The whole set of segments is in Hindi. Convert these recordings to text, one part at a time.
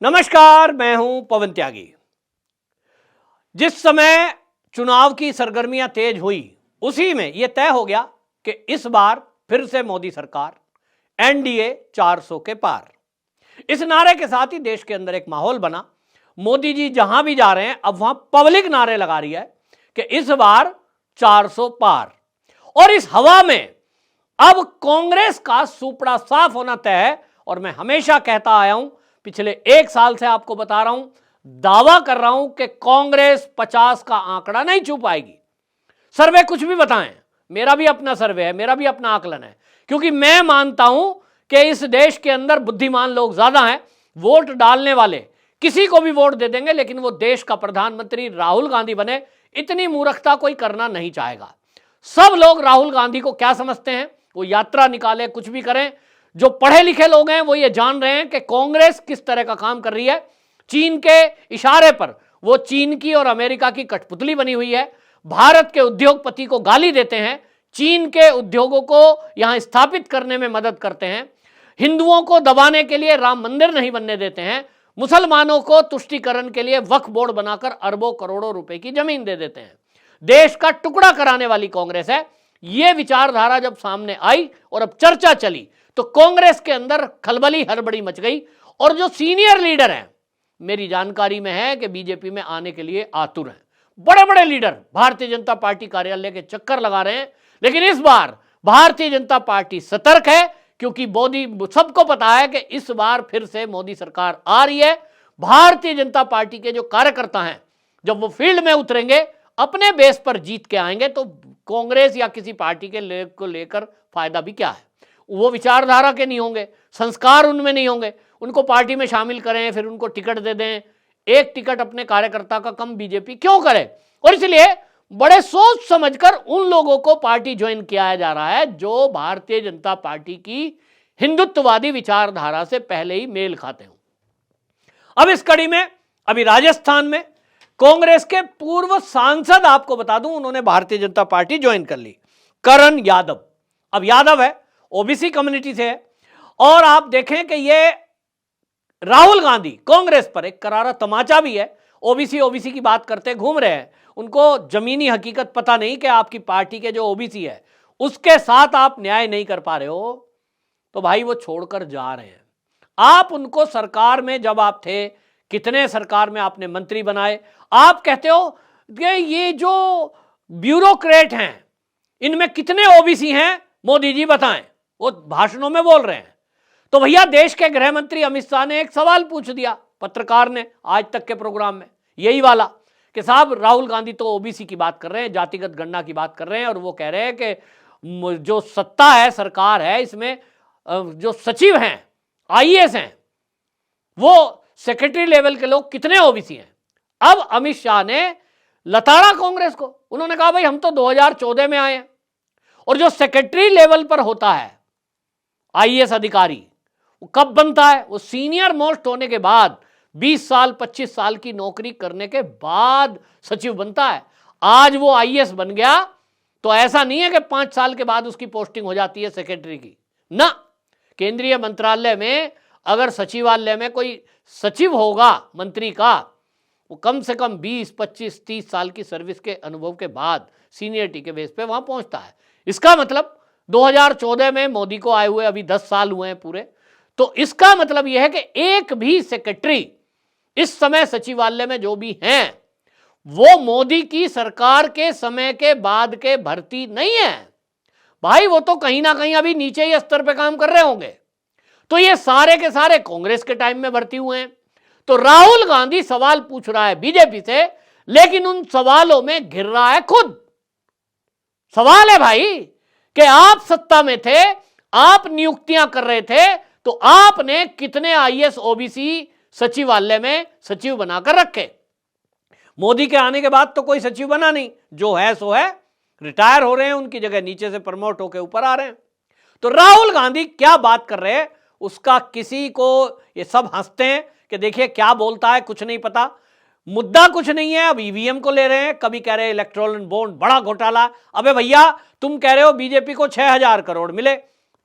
नमस्कार, मैं हूं पवन त्यागी। जिस समय चुनाव की सरगर्मियां तेज हुई, उसी में यह तय हो गया कि इस बार फिर से मोदी सरकार एनडीए 400 के पार। इस नारे के साथ ही देश के अंदर एक माहौल बना। मोदी जी जहां भी जा रहे हैं, अब वहां पब्लिक नारे लगा रही है कि इस बार 400 पार। और इस हवा में अब कांग्रेस का सुपड़ा साफ होना तय है। और मैं हमेशा कहता आया हूं, पिछले 1 साल से आपको बता रहा हूं, दावा कर रहा हूं कि कांग्रेस 50 का आंकड़ा नहीं छू पाएगी। सर्वे कुछ भी बताएं, मेरा भी अपना सर्वे है, मेरा भी अपना आकलन है, क्योंकि मैं मानता हूं कि इस देश के अंदर बुद्धिमान लोग ज्यादा हैं। वोट डालने वाले किसी को भी वोट दे देंगे, लेकिन वो देश का प्रधानमंत्री राहुल गांधी बने, इतनी मूर्खता कोई करना नहीं चाहेगा। सब लोग राहुल गांधी को क्या समझते हैं, वो यात्रा निकाले, कुछ भी करें। जो पढ़े लिखे लोग हैं वो ये जान रहे हैं कि कांग्रेस किस तरह का काम कर रही है। चीन के इशारे पर वो चीन की और अमेरिका की कठपुतली बनी हुई है। भारत के उद्योगपति को गाली देते हैं, चीन के उद्योगों को यहां स्थापित करने में मदद करते हैं, हिंदुओं को दबाने के लिए राम मंदिर नहीं बनने देते हैं, मुसलमानों को तुष्टीकरण के लिए वक्फ बोर्ड बनाकर अरबों करोड़ों रुपए की जमीन दे देते हैं। देश का टुकड़ा कराने वाली कांग्रेस है। यह विचारधारा जब सामने आई और अब चर्चा चली, तो कांग्रेस के अंदर खलबली हड़बड़ी मच गई। और जो सीनियर लीडर हैं, मेरी जानकारी में है कि बीजेपी में आने के लिए आतुर हैं। बड़े बड़े लीडर भारतीय जनता पार्टी कार्यालय के चक्कर लगा रहे हैं। लेकिन इस बार भारतीय जनता पार्टी सतर्क है, क्योंकि मोदी, सबको पता है कि इस बार फिर से मोदी सरकार आ रही है। भारतीय जनता पार्टी के जो कार्यकर्ता हैं, जब वो फील्ड में उतरेंगे, अपने बेस पर जीत के आएंगे, तो कांग्रेस या किसी पार्टी के को लेकर फायदा भी क्या है। वो विचारधारा के नहीं होंगे, संस्कार उनमें नहीं होंगे। उनको पार्टी में शामिल करें, फिर उनको टिकट दे दें। एक टिकट अपने कार्यकर्ता का कम बीजेपी क्यों करे। और इसलिए बड़े सोच समझकर उन लोगों को पार्टी ज्वाइन किया जा रहा है जो भारतीय जनता पार्टी की हिंदुत्ववादी विचारधारा से पहले ही मेल खाते हों। अब इस कड़ी में अभी राजस्थान में कांग्रेस के पूर्व सांसद, आपको बता दूं, उन्होंने भारतीय जनता पार्टी ज्वाइन कर ली। करण यादव। अब यादव है, ओबीसी कम्युनिटी से है। और आप देखें कि ये राहुल गांधी कांग्रेस पर एक करारा तमाचा भी है। ओबीसी की बात करते घूम रहे हैं। उनको जमीनी हकीकत पता नहीं कि आपकी पार्टी के जो ओबीसी है उसके साथ आप न्याय नहीं कर पा रहे हो, तो भाई वो छोड़कर जा रहे हैं। आप उनको सरकार में, जब आप थे, कितने सरकार में आपने मंत्री बनाए। आप कहते हो कि ये जो ब्यूरोक्रेट हैं, इनमें कितने ओबीसी हैं, मोदी जी बताएं। वो भाषणों में बोल रहे हैं। तो भैया, देश के गृह मंत्री अमित शाह ने एक सवाल पूछ दिया पत्रकार ने आज तक के प्रोग्राम में, यही वाला कि साहब राहुल गांधी तो ओबीसी की बात कर रहे हैं, जातिगत गणना की बात कर रहे हैं, और वो कह रहे हैं कि जो सत्ता है, सरकार है, इसमें जो सचिव हैं, आईएएस हैं, वो सेक्रेटरी लेवल के लोग कितने ओबीसी हैं। अब अमित शाह ने लताड़ा कांग्रेस को। उन्होंने कहा भाई हम तो 2014 में आए हैं, और जो सेक्रेटरी लेवल पर होता है आईएएस अधिकारी, वो कब बनता है, वो सीनियर मोस्ट होने के बाद 20 साल 25 साल की नौकरी करने के बाद सचिव बनता है। आज वो आईएएस बन गया तो ऐसा नहीं है कि 5 साल के बाद उसकी पोस्टिंग हो जाती है सेक्रेटरी की ना। केंद्रीय मंत्रालय में अगर सचिवालय में कोई सचिव होगा मंत्री का, वो कम से कम 20 25 30 साल की सर्विस के अनुभव के बाद सीनियरिटी के बेस पे वहां पहुंचता है। इसका मतलब 2014 में मोदी को आए हुए अभी 10 साल हुए हैं पूरे। तो इसका मतलब यह है कि एक भी सेक्रेटरी इस समय सचिवालय में जो भी हैं, वो मोदी की सरकार के समय के बाद के भर्ती नहीं है भाई। वो तो कहीं ना कहीं अभी नीचे ही स्तर पे काम कर रहे होंगे। तो ये सारे के सारे कांग्रेस के टाइम में भर्ती हुए हैं। तो राहुल गांधी सवाल पूछ रहा है बीजेपी से, लेकिन उन सवालों में घिर रहा है खुद। सवाल है भाई कि आप सत्ता में थे, आप नियुक्तियां कर रहे थे, तो आपने कितने आईएएस ओबीसी सचिवालय में सचिव बनाकर रखे। मोदी के आने के बाद तो कोई सचिव बना नहीं, जो है सो है, रिटायर हो रहे हैं, उनकी जगह नीचे से प्रमोट होकर ऊपर आ रहे हैं। तो राहुल गांधी क्या बात कर रहे हैं उसका किसी को, ये सब हंसते हैं कि देखिए क्या बोलता है, कुछ नहीं पता। मुद्दा कुछ नहीं है। अब ईवीएम को ले रहे हैं, कभी कह रहे हैं इलेक्ट्रॉल बॉन्ड बड़ा घोटाला। अबे भैया, तुम कह रहे हो बीजेपी को 6000 करोड़ मिले,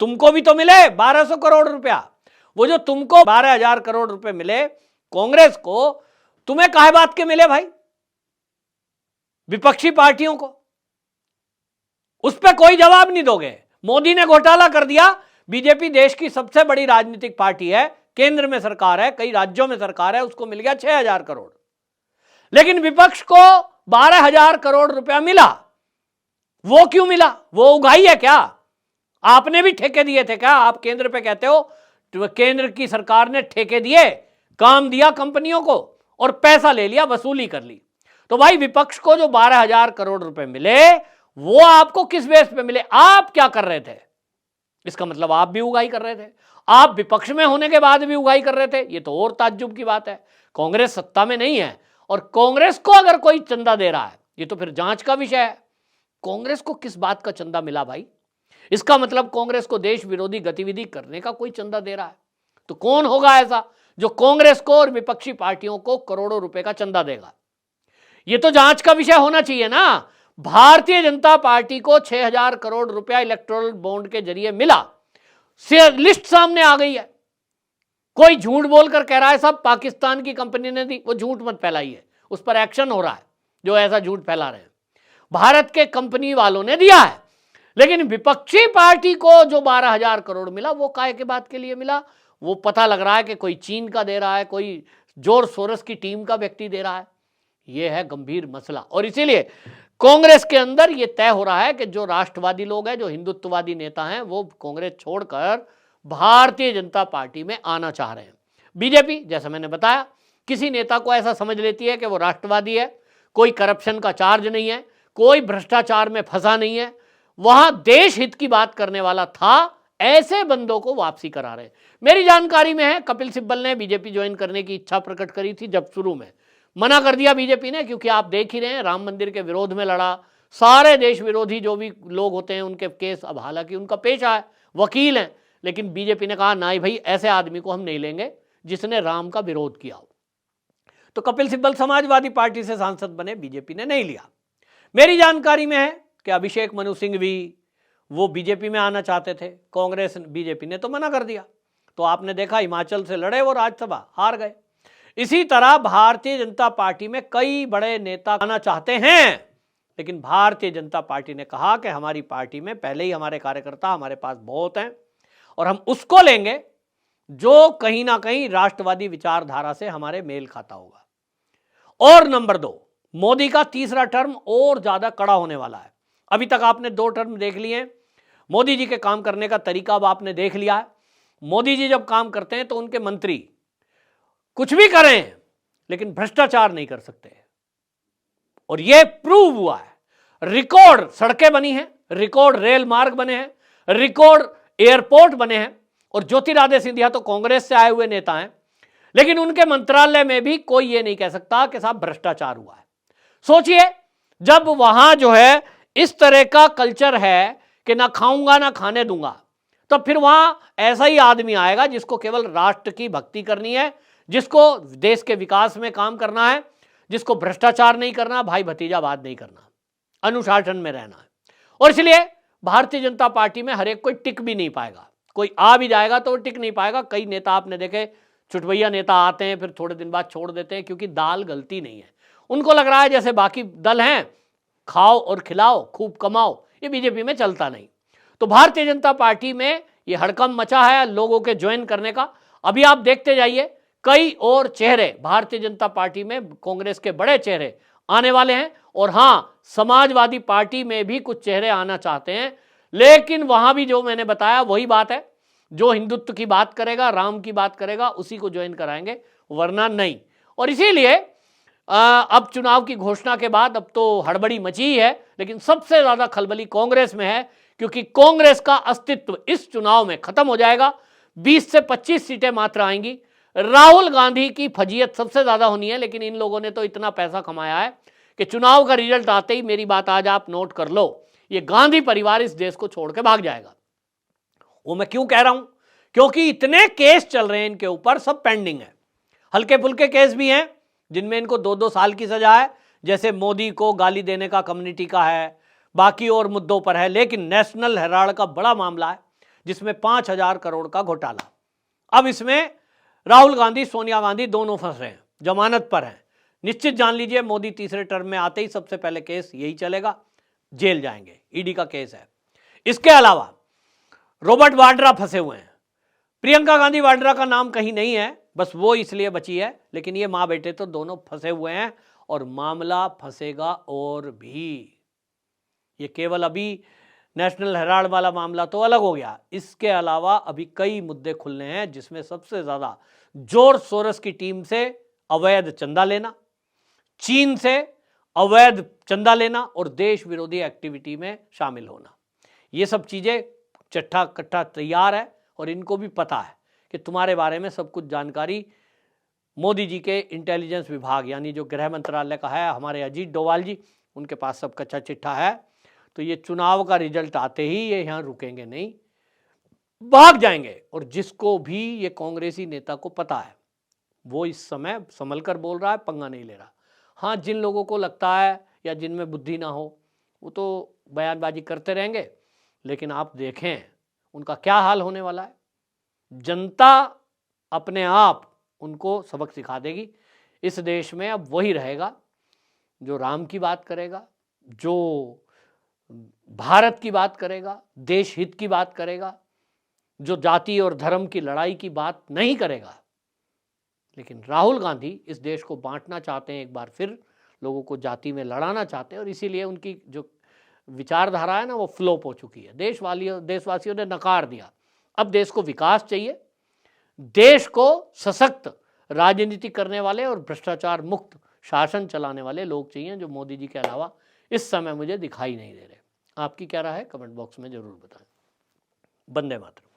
तुमको भी तो मिले 1200 करोड़ रुपया। वो जो तुमको 12,000 करोड़ रुपए मिले, कांग्रेस को तुम्हें काहे बात के मिले भाई? विपक्षी पार्टियों को उस पर कोई जवाब नहीं दोगे। मोदी ने घोटाला कर दिया। बीजेपी देश की सबसे बड़ी राजनीतिक पार्टी है, केंद्र में सरकार है, कई राज्यों में सरकार है, उसको मिल गया 6,000 करोड़। लेकिन विपक्ष को 12,000 करोड़ रुपया मिला। वो क्यों मिला? वो उगाही है क्या? आपने भी ठेके दिए थे क्या? आप केंद्र पे कहते हो तो केंद्र की सरकार ने ठेके दिए, काम दिया कंपनियों को और पैसा ले लिया, वसूली कर ली। तो भाई विपक्ष को जो 12,000 करोड़ रुपए मिले वो आपको किस बेस पे मिले? आप क्या कर रहे थे? इसका मतलब आप भी उगाही कर रहे थे। आप विपक्ष में होने के बाद भी उगाही कर रहे थे। ये तो और ताज्जुब की बात है। कांग्रेस सत्ता में नहीं है और कांग्रेस को अगर कोई चंदा दे रहा है, ये तो फिर जांच का विषय है। कांग्रेस को किस बात का चंदा मिला भाई? इसका मतलब कांग्रेस को देश विरोधी गतिविधि करने का कोई चंदा दे रहा है। तो कौन होगा ऐसा जो कांग्रेस को और विपक्षी पार्टियों को करोड़ों रुपए का चंदा देगा? ये तो जांच का विषय होना चाहिए ना। भारतीय जनता पार्टी को 6,000 करोड़ रुपया इलेक्टोरल बॉन्ड के जरिए मिला, लिस्ट सामने आ गई है। कोई झूठ बोलकर कह रहा है सब पाकिस्तान की कंपनी ने दी, वो झूठ मत फैलाइए, उस पर एक्शन हो रहा है जो ऐसा झूठ फैला रहे हैं। भारत के कंपनी वालों ने दिया है। लेकिन विपक्षी पार्टी को जो 12,000 करोड़ मिला वो काय के बात के लिए मिला? वो पता लग रहा है कि कोई चीन का दे रहा है, कोई जॉर्ज सोरोस की टीम का व्यक्ति दे रहा है। यह है गंभीर मसला। और इसीलिए कांग्रेस के अंदर यह तय हो रहा है कि जो राष्ट्रवादी लोग हैं, जो हिंदुत्ववादी नेता हैं, वो कांग्रेस छोड़कर भारतीय जनता पार्टी में आना चाह रहे हैं। बीजेपी, जैसा मैंने बताया, किसी नेता को ऐसा समझ लेती है कि वो राष्ट्रवादी है, कोई करप्शन का चार्ज नहीं है, कोई भ्रष्टाचार में फंसा नहीं है, वहां देश हित की बात करने वाला था, ऐसे बंदों को वापसी करा रहे हैं। मेरी जानकारी में है कपिल सिब्बल ने बीजेपी ज्वाइन करने की इच्छा प्रकट करी थी, जब शुरू में मना कर दिया बीजेपी ने, क्योंकि आप देख ही रहे हैं राम मंदिर के विरोध में लड़ा, सारे देश विरोधी जो भी लोग होते हैं उनके केस, अब हालांकि उनका पेशा है, वकील हैं, लेकिन बीजेपी ने कहा नहीं भाई, ऐसे आदमी को हम नहीं लेंगे जिसने राम का विरोध किया हो। तो कपिल सिब्बल समाजवादी पार्टी से सांसद बने, बीजेपी ने नहीं लिया। मेरी जानकारी में है कि अभिषेक मनु सिंह भी वो बीजेपी में आना चाहते थे, कांग्रेस बीजेपी ने तो मना कर दिया। तो आपने देखा हिमाचल से लड़े वो राज्यसभा हार गए। इसी तरह भारतीय जनता पार्टी में कई बड़े नेता आना चाहते हैं, लेकिन भारतीय जनता पार्टी ने कहा कि हमारी पार्टी में पहले ही हमारे कार्यकर्ता हमारे पास बहुत हैं और हम उसको लेंगे जो कहीं ना कहीं राष्ट्रवादी विचारधारा से हमारे मेल खाता होगा। और नंबर 2, मोदी का तीसरा टर्म और ज्यादा कड़ा होने वाला है। अभी तक आपने 2 टर्म देख लिए, मोदी जी के काम करने का तरीका अब आपने देख लिया है। मोदी जी जब काम करते हैं तो उनके मंत्री कुछ भी करें लेकिन भ्रष्टाचार नहीं कर सकते, और यह प्रूव हुआ है। रिकॉर्ड सड़कें बनी हैं, रिकॉर्ड रेल मार्ग बने हैं, रिकॉर्ड एयरपोर्ट बने हैं। और ज्योतिरादित्य सिंधिया तो कांग्रेस से आए हुए नेता हैं, लेकिन उनके मंत्रालय में भी कोई ये नहीं कह सकता कि साहब भ्रष्टाचार हुआ है। सोचिए, जब वहां जो है इस तरह का कल्चर है कि ना खाऊंगा ना खाने दूंगा, तो फिर वहां ऐसा ही आदमी आएगा जिसको केवल राष्ट्र की भक्ति करनी है, जिसको देश के विकास में काम करना है, जिसको भ्रष्टाचार नहीं करना, भाई भतीजावाद नहीं करना, अनुशासन में रहना है। और इसलिए भारतीय जनता पार्टी में हर एक कोई टिक भी नहीं पाएगा। कोई आ भी जाएगा तो वो टिक नहीं पाएगा। कई नेता आपने देखे, चुटवैया नेता आते हैं फिर थोड़े दिन बाद छोड़ देते हैं, क्योंकि दाल गलती नहीं है। उनको लग रहा है जैसे बाकी दल हैं, खाओ और खिलाओ, खूब कमाओ, ये बीजेपी में चलता नहीं। तो भारतीय जनता पार्टी में ये हड़कंप मचा है लोगों के ज्वाइन करने का। अभी आप देखते जाइए, कई और चेहरे भारतीय जनता पार्टी में, कांग्रेस के बड़े चेहरे आने वाले हैं। और हां, समाजवादी पार्टी में भी कुछ चेहरे आना चाहते हैं, लेकिन वहां भी जो मैंने बताया वही बात है, जो हिंदुत्व की बात करेगा, राम की बात करेगा, उसी को ज्वाइन कराएंगे, वरना नहीं। और इसीलिए अब चुनाव की घोषणा के बाद अब तो हड़बड़ी मची है, लेकिन सबसे ज्यादा खलबली कांग्रेस में है, क्योंकि कांग्रेस का अस्तित्व इस चुनाव में खत्म हो जाएगा। 20 से 25 सीटें मात्र आएंगी। राहुल गांधी की फजीयत सबसे ज्यादा होनी है, लेकिन इन लोगों ने तो इतना पैसा कमाया है कि चुनाव का रिजल्ट आते ही, मेरी बात आज आप नोट कर लो, ये गांधी परिवार इस देश को छोड़ के भाग जाएगा। वो मैं क्यों कह रहा हूं? क्योंकि इतने केस चल रहे हैं इनके ऊपर, सब पेंडिंग है। हल्के फुल्के केस भी हैं जिनमें इनको 2-2 साल की सजा है, जैसे मोदी को गाली देने का कम्युनिटी का है, बाकी और मुद्दों पर है। लेकिन नेशनल हेराल्ड का बड़ा मामला है जिसमें 5,000 करोड़ का घोटाला। अब इसमें राहुल गांधी, सोनिया गांधी दोनों फंस रहे हैं, जमानत पर हैं। निश्चित जान लीजिए मोदी तीसरे टर्म में आते ही सबसे पहले केस यही चलेगा, जेल जाएंगे, ईडी का केस है। इसके अलावा रॉबर्ट वाड्रा फंसे हुए हैं। प्रियंका गांधी वाड्रा का नाम कहीं नहीं है, बस वो इसलिए बची है, लेकिन ये मां बेटे तो दोनों फंसे हुए हैं और मामला फंसेगा और भी। ये केवल अभी नेशनल हेराल्ड वाला मामला तो अलग हो गया, इसके अलावा अभी कई मुद्दे खुलने हैं, जिसमें सबसे ज्यादा जॉर्ज सोरोस की टीम से अवैध चंदा लेना, चीन से अवैध चंदा लेना और देश विरोधी एक्टिविटी में शामिल होना। ये सब चीजें चट्टा कट्टा तैयार है और इनको भी पता है कि तुम्हारे बारे में सब कुछ जानकारी मोदी जी के इंटेलिजेंस विभाग यानी जो गृह मंत्रालय का है, हमारे अजीत डोवाल जी, उनके पास सब कच्चा चिट्ठा है। तो ये चुनाव का रिजल्ट आते ही ये यहाँ रुकेंगे नहीं, भाग जाएंगे। और जिसको भी ये कांग्रेसी नेता को पता है वो इस समय संभल कर बोल रहा है, पंगा नहीं ले रहा। हाँ, जिन लोगों को लगता है या जिनमें बुद्धि ना हो वो तो बयानबाजी करते रहेंगे, लेकिन आप देखें उनका क्या हाल होने वाला है। जनता अपने आप उनको सबक सिखा देगी। इस देश में अब वही रहेगा जो राम की बात करेगा, जो भारत की बात करेगा, देश हित की बात करेगा, जो जाति और धर्म की लड़ाई की बात नहीं करेगा। लेकिन राहुल गांधी इस देश को बांटना चाहते हैं, एक बार फिर लोगों को जाति में लड़ाना चाहते हैं और इसीलिए उनकी जो विचारधारा है ना वो फ्लॉप हो चुकी है। देशवासियों ने नकार दिया। अब देश को विकास चाहिए, देश को सशक्त राजनीति करने वाले और भ्रष्टाचार मुक्त शासन चलाने वाले लोग चाहिए, जो मोदी जी के अलावा इस समय मुझे दिखाई नहीं दे रहे। आपकी क्या राय है, कमेंट बॉक्स में जरूर बताएं। वंदे मातरम।